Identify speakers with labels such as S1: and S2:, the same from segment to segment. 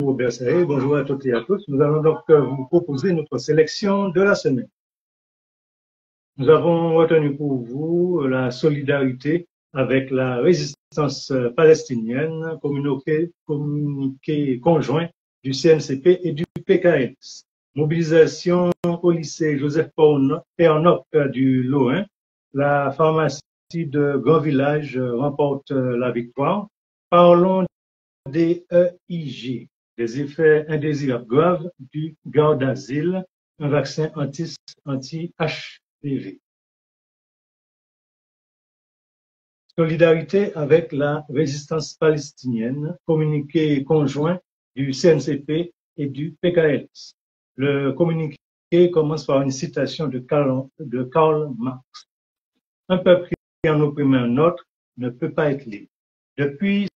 S1: Robert Saé, bonjour à toutes et à tous. Nous allons donc vous proposer notre sélection de la semaine. Nous avons retenu pour vous la solidarité avec la résistance palestinienne, communiqué conjoint du CNCP et du PKS. Mobilisation au lycée Joseph Pernock du Lorrain. La pharmacie de Grand Village remporte la victoire. Parlons des EIG, des effets indésirables graves du garde d'asile, un vaccin anti-HPV. Solidarité avec la résistance palestinienne, communiqué conjoint du CNCP et du PKS. Le communiqué commence par une citation de Karl Marx. Un peuple qui en opprime un autre ne peut pas être libre. Depuis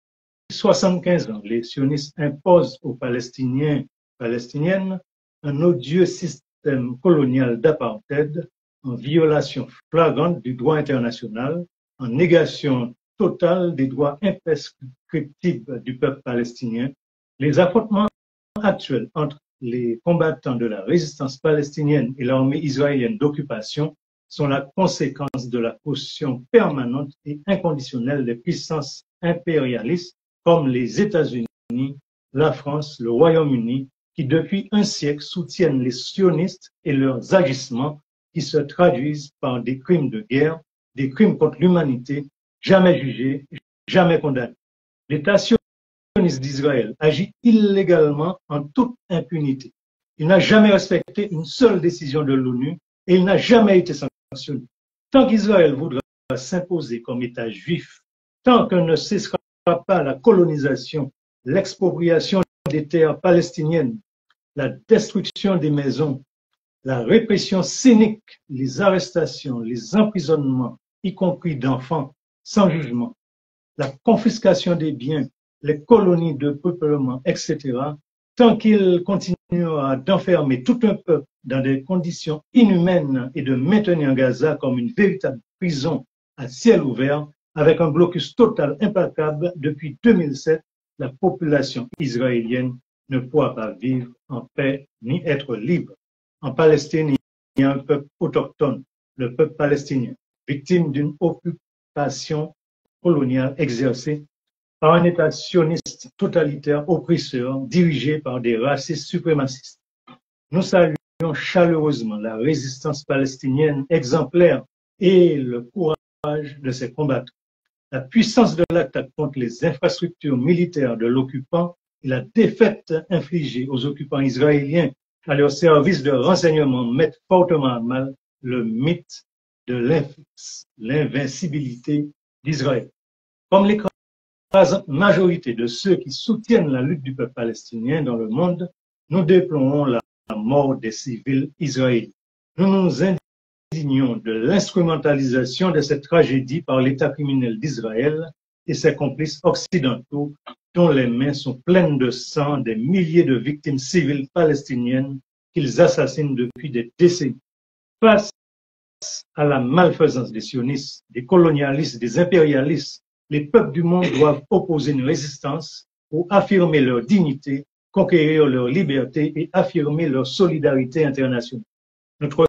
S1: 75 ans, les sionistes imposent aux Palestiniens et Palestiniennes un odieux système colonial d'apartheid en violation flagrante du droit international, en négation totale des droits imprescriptibles du peuple palestinien. Les affrontements actuels entre les combattants de la résistance palestinienne et l'armée israélienne d'occupation sont la conséquence de la caution permanente et inconditionnelle des puissances impérialistes comme les États-Unis, la France, le Royaume-Uni, qui depuis un siècle soutiennent les sionistes et leurs agissements qui se traduisent par des crimes de guerre, des crimes contre l'humanité, jamais jugés, jamais condamnés. L'État sioniste d'Israël agit illégalement en toute impunité. Il n'a jamais respecté une seule décision de l'ONU et il n'a jamais été sanctionné. Tant qu'Israël voudra s'imposer comme État juif, tant que ne cessera pas la colonisation, l'expropriation des terres palestiniennes, la destruction des maisons, la répression cynique, les arrestations, les emprisonnements, y compris d'enfants, sans jugement, la confiscation des biens, les colonies de peuplement, etc., tant qu'il continuera d'enfermer tout un peuple dans des conditions inhumaines et de maintenir Gaza comme une véritable prison à ciel ouvert, avec un blocus total implacable depuis 2007, la population israélienne ne pourra pas vivre en paix ni être libre. En Palestine, il y a un peuple autochtone, le peuple palestinien, victime d'une occupation coloniale exercée par un État sioniste totalitaire oppresseur dirigé par des racistes suprémacistes. Nous saluons chaleureusement la résistance palestinienne exemplaire et le courage de ses combattants. La puissance de l'attaque contre les infrastructures militaires de l'occupant et la défaite infligée aux occupants israéliens à leur service de renseignement mettent fortement à mal le mythe de l'invincibilité d'Israël. Comme l'écran majorité de ceux qui soutiennent la lutte du peuple palestinien dans le monde, nous déplorons la mort des civils israéliens. Nous nous indignons de l'instrumentalisation de cette tragédie par l'État criminel d'Israël et ses complices occidentaux, dont les mains sont pleines de sang des milliers de victimes civiles palestiniennes qu'ils assassinent depuis des décennies. Face à la malfaisance des sionistes, des colonialistes, des impérialistes, les peuples du monde doivent opposer une résistance pour affirmer leur dignité, conquérir leur liberté et affirmer leur solidarité internationale. Notre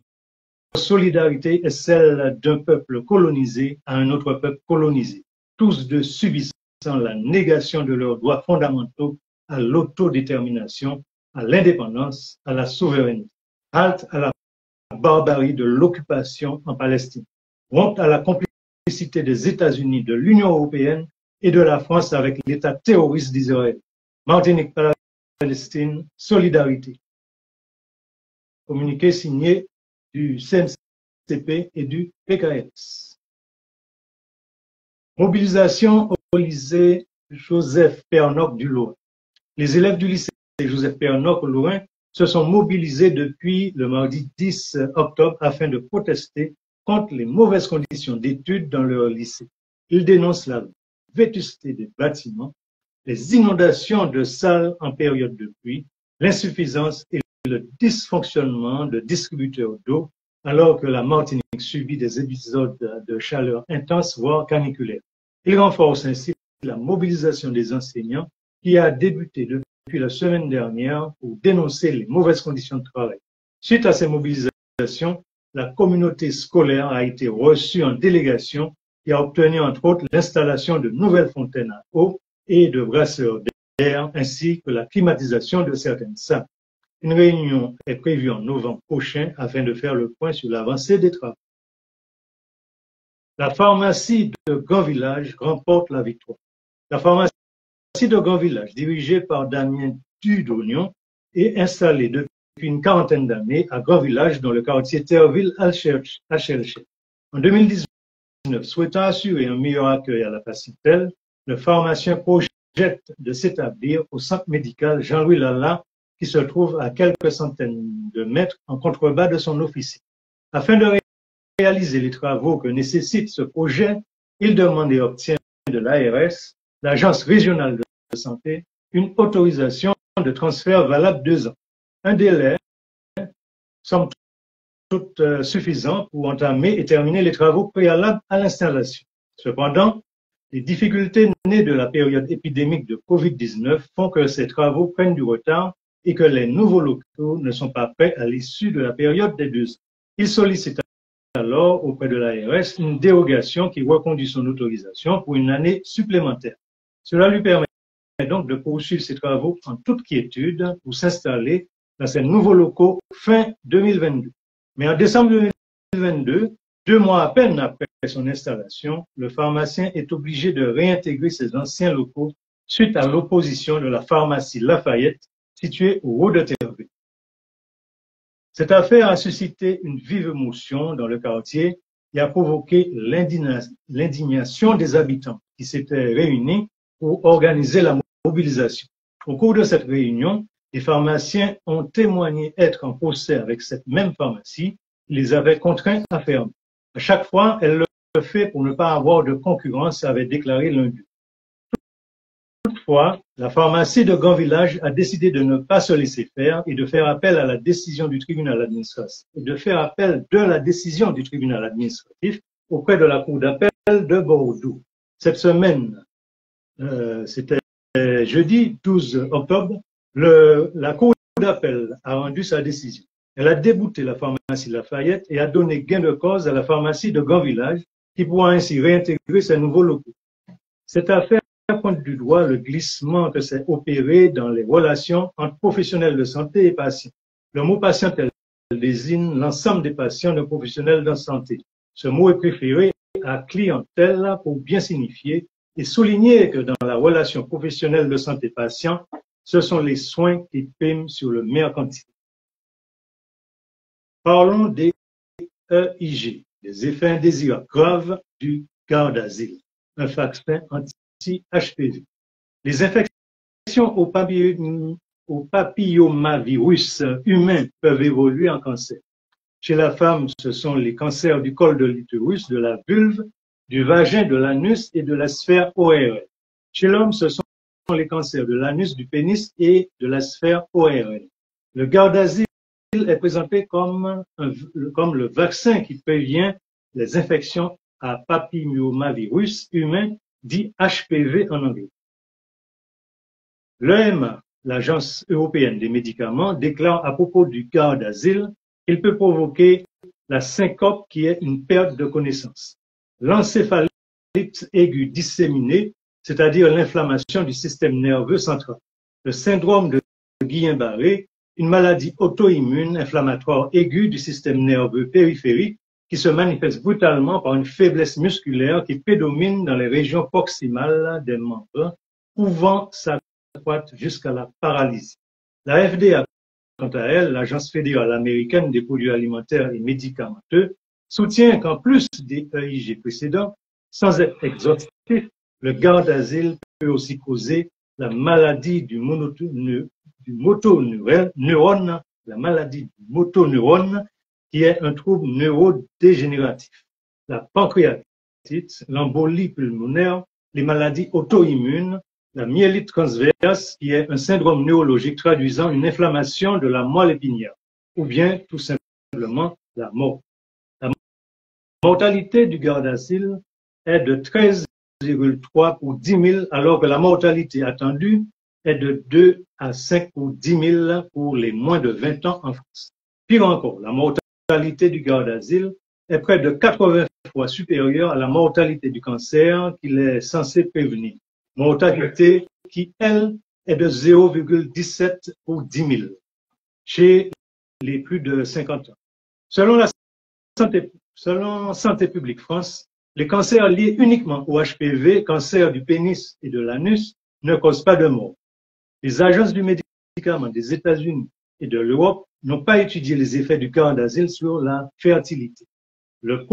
S1: solidarité est celle d'un peuple colonisé à un autre peuple colonisé, tous deux subissant la négation de leurs droits fondamentaux à l'autodétermination, à l'indépendance, à la souveraineté. Halte à la barbarie de l'occupation en Palestine. Honte à la complicité des États-Unis, de l'Union européenne et de la France avec l'État terroriste d'Israël. Martinique, Palestine, solidarité. Communiqué signé du CNCP et du PKS. Mobilisation au lycée Joseph Pernock du Lorrain. Les élèves du lycée Joseph Pernock au Lorrain se sont mobilisés depuis le mardi 10 octobre afin de protester contre les mauvaises conditions d'études dans leur lycée. Ils dénoncent la vétusté des bâtiments, les inondations de salles en période de pluie, l'insuffisance et le dysfonctionnement de distributeurs d'eau, alors que la Martinique subit des épisodes de chaleur intense, voire caniculaire. Ils renforcent ainsi la mobilisation des enseignants qui a débuté depuis la semaine dernière pour dénoncer les mauvaises conditions de travail. Suite à ces mobilisations, la communauté scolaire a été reçue en délégation et a obtenu entre autres l'installation de nouvelles fontaines à eau et de brasseurs d'air ainsi que la climatisation de certaines salles. Une réunion est prévue en novembre prochain afin de faire le point sur l'avancée des travaux. La pharmacie de Grand Village remporte la victoire. La pharmacie de Grand Village, dirigée par Damien Dudognon, est installée depuis une quarantaine d'années à Grand Village dans le quartier Terreville-Achelche. En 2019, souhaitant assurer un meilleur accueil à la patientèle, le pharmacien projette de s'établir au centre médical Jean-Louis Lala, qui se trouve à quelques centaines de mètres en contrebas de son officine. Afin de réaliser les travaux que nécessite ce projet, il demande et obtient de l'ARS, l'Agence régionale de santé, une autorisation de transfert valable 2 ans. Un délai, somme toute suffisant pour entamer et terminer les travaux préalables à l'installation. Cependant, les difficultés nées de la période épidémique de COVID-19 font que ces travaux prennent du retard et que les nouveaux locaux ne sont pas prêts à l'issue de la période des 2 ans. Il sollicite alors auprès de l'ARS une dérogation qui reconduit son autorisation pour une année supplémentaire. Cela lui permet donc de poursuivre ses travaux en toute quiétude pour s'installer dans ces nouveaux locaux fin 2022. Mais en décembre 2022, 2 mois à peine après son installation, le pharmacien est obligé de réintégrer ses anciens locaux suite à l'opposition de la pharmacie Lafayette située au haut de Terreville. Cette affaire a suscité une vive émotion dans le quartier et a provoqué l'indignation des habitants qui s'étaient réunis pour organiser la mobilisation. Au cours de cette réunion, les pharmaciens ont témoigné être en procès avec cette même pharmacie qui les avait contraints à fermer. À chaque fois, elle le fait pour ne pas avoir de concurrence, avait déclaré l'un d'eux. Toutefois, la pharmacie de Grand Village a décidé de ne pas se laisser faire et de faire appel à la décision du tribunal administratif auprès de la cour d'appel de Bordeaux. Cette semaine, c'était jeudi 12 octobre, la cour d'appel a rendu sa décision. Elle a débouté la pharmacie Lafayette et a donné gain de cause à la pharmacie de Grand Village qui pourra ainsi réintégrer ses nouveaux locaux. Cette affaire pointe du doigt le glissement que s'est opéré dans les relations entre professionnels de santé et patients. Le mot patientèle désigne l'ensemble des patients de professionnels de santé. Ce mot est préféré à clientèle pour bien signifier et souligner que dans la relation professionnelle de santé-patient, ce sont les soins qui priment sur le mercantilisme. Parlons des EIG, des effets indésirables graves du garde-asile, un vaccin anti-HPV. Les infections au papillomavirus humain peuvent évoluer en cancer. Chez la femme, ce sont les cancers du col de l'utérus, de la vulve, du vagin, de l'anus et de la sphère ORL. Chez l'homme, ce sont les cancers de l'anus, du pénis et de la sphère ORL. Le Gardasil est présenté comme le vaccin qui prévient les infections à papillomavirus humain, dit HPV en anglais. L'EMA, l'Agence européenne des médicaments, déclare à propos du Gardasil qu'il peut provoquer la syncope qui est une perte de connaissance, l'encéphalite aiguë disséminée, c'est-à-dire l'inflammation du système nerveux central, le syndrome de Guillain-Barré, une maladie auto-immune inflammatoire aiguë du système nerveux périphérique qui se manifeste brutalement par une faiblesse musculaire qui prédomine dans les régions proximales des membres, pouvant s'accroître jusqu'à la paralysie. La FDA, quant à elle, l'Agence fédérale américaine des produits alimentaires et médicamenteux, soutient qu'en plus des EIG précédents, sans être exhaustif, le Gardasil peut aussi causer la maladie du motoneurone, la maladie du motoneurone, qui est un trouble neurodégénératif, la pancréatite, l'embolie pulmonaire, les maladies auto-immunes, la myélite transverse, qui est un syndrome neurologique traduisant une inflammation de la moelle épinière, ou bien tout simplement la mort. La mortalité du Gardasil est de 13,3 pour 10 000, alors que la mortalité attendue est de 2 à 5 pour 10 000 pour les moins de 20 ans en France. Pire encore, la mortalité du Gardasil est près de 80 fois supérieure à la mortalité du cancer qu'il est censé prévenir. Mortalité qui, elle, est de 0,17 pour 10 000 chez les plus de 50 ans. Selon Santé publique France, les cancers liés uniquement au HPV, cancer du pénis et de l'anus, ne causent pas de mort. Les agences du médicament des États-Unis et de l'Europe n'ont pas étudié les effets du Gardasil sur la fertilité. Le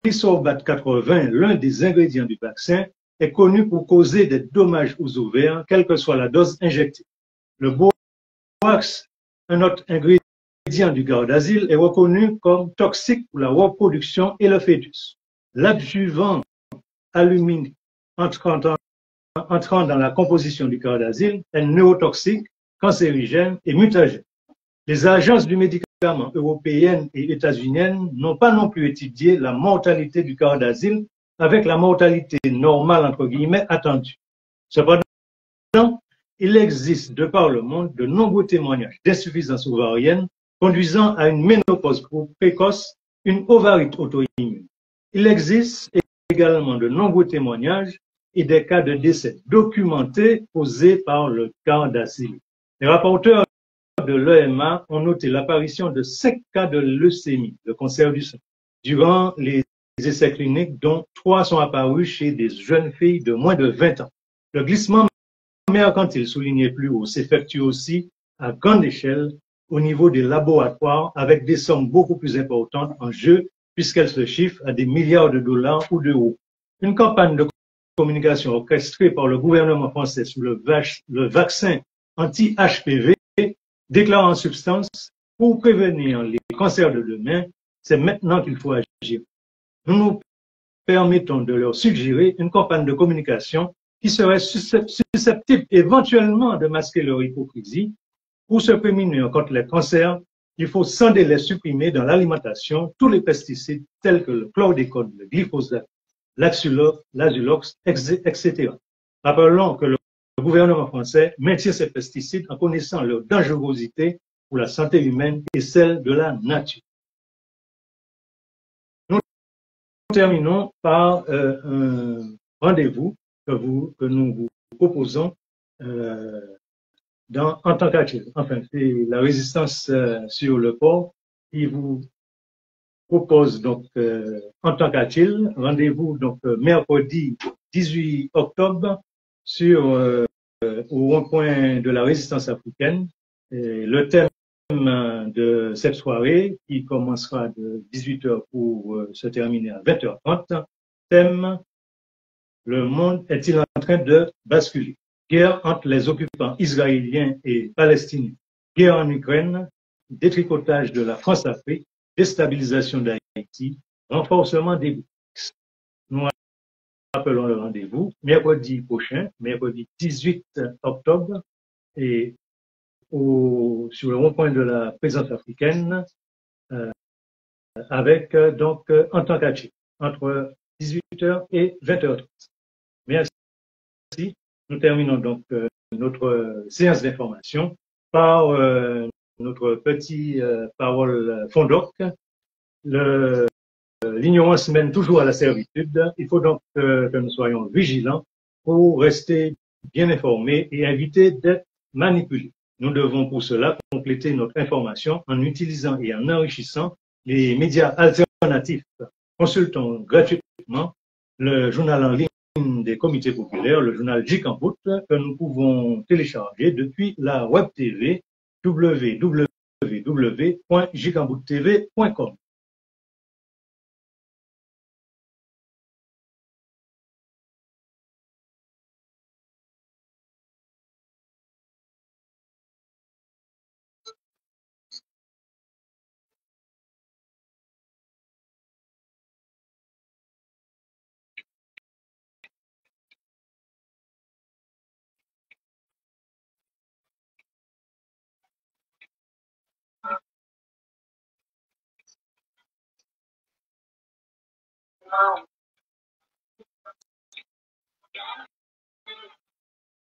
S1: polysorbate 80, l'un des ingrédients du vaccin, est connu pour causer des dommages aux ovaires, quelle que soit la dose injectée. Le borax, un autre ingrédient du Gardasil, est reconnu comme toxique pour la reproduction et le fœtus. L'adjuvant aluminique entrant dans la composition du Gardasil est neurotoxique, cancérigène et mutagène. Les agences du médicament européennes et états-uniennes n'ont pas non plus étudié la mortalité du Gardasil avec la mortalité normale, entre guillemets, attendue. Cependant, il existe de par le monde de nombreux témoignages d'insuffisance ovarienne conduisant à une ménopause précoce, une ovarite auto-immune. Il existe également de nombreux témoignages et des cas de décès documentés causés par le Gardasil. Les rapporteurs de l'EMA ont noté l'apparition de 5 cas de leucémie, le cancer du sein, durant les essais cliniques, dont 3 sont apparus chez des jeunes filles de moins de 20 ans. Le glissement mercantile souligné plus haut s'effectue aussi à grande échelle au niveau des laboratoires avec des sommes beaucoup plus importantes en jeu puisqu'elles se chiffrent à des milliards de dollars ou d'euros. Une campagne de communication orchestrée par le gouvernement français sur le vaccin anti-HPV déclare en substance, pour prévenir les cancers de demain, c'est maintenant qu'il faut agir. Nous nous permettons de leur suggérer une campagne de communication qui serait susceptible éventuellement de masquer leur hypocrisie. Pour se prémunir contre les cancers, il faut sans délai supprimer dans l'alimentation tous les pesticides tels que le chlordécone, le glyphosate, l'azulox, etc. Rappelons que le gouvernement français maintient ces pesticides en connaissant leur dangerosité pour la santé humaine et celle de la nature. Nous terminons par un rendez-vous que nous vous proposons en tant qu'actif. Enfin, c'est la résistance sur le port qui vous propose donc en tant qu'actif, rendez-vous donc mercredi 18 octobre au rond-point de la résistance africaine. Et le thème de cette soirée, qui commencera de 18h pour se terminer à 20h30, thème Le monde est-il en train de basculer? Guerre entre les occupants israéliens et palestiniens, guerre en Ukraine, détricotage de la France-Afrique, déstabilisation d'Haïti, renforcement des BRICS. Nous rappelons le rendez-vous mercredi prochain, mercredi 18 octobre, et sur le rond-point de la présence africaine, avec donc en tant qu'actif, entre 18h et 20h30. Merci. Nous terminons donc notre séance d'information par notre petit parole fondoc. L'ignorance mène toujours à la servitude. Il faut donc que nous soyons vigilants pour rester bien informés et éviter d'être manipulés. Nous devons pour cela compléter notre information en utilisant et en enrichissant les médias alternatifs. Consultons gratuitement le journal en ligne des comités populaires, le journal Gikambout, que nous pouvons télécharger depuis la web TV www.gikambout.tv.com.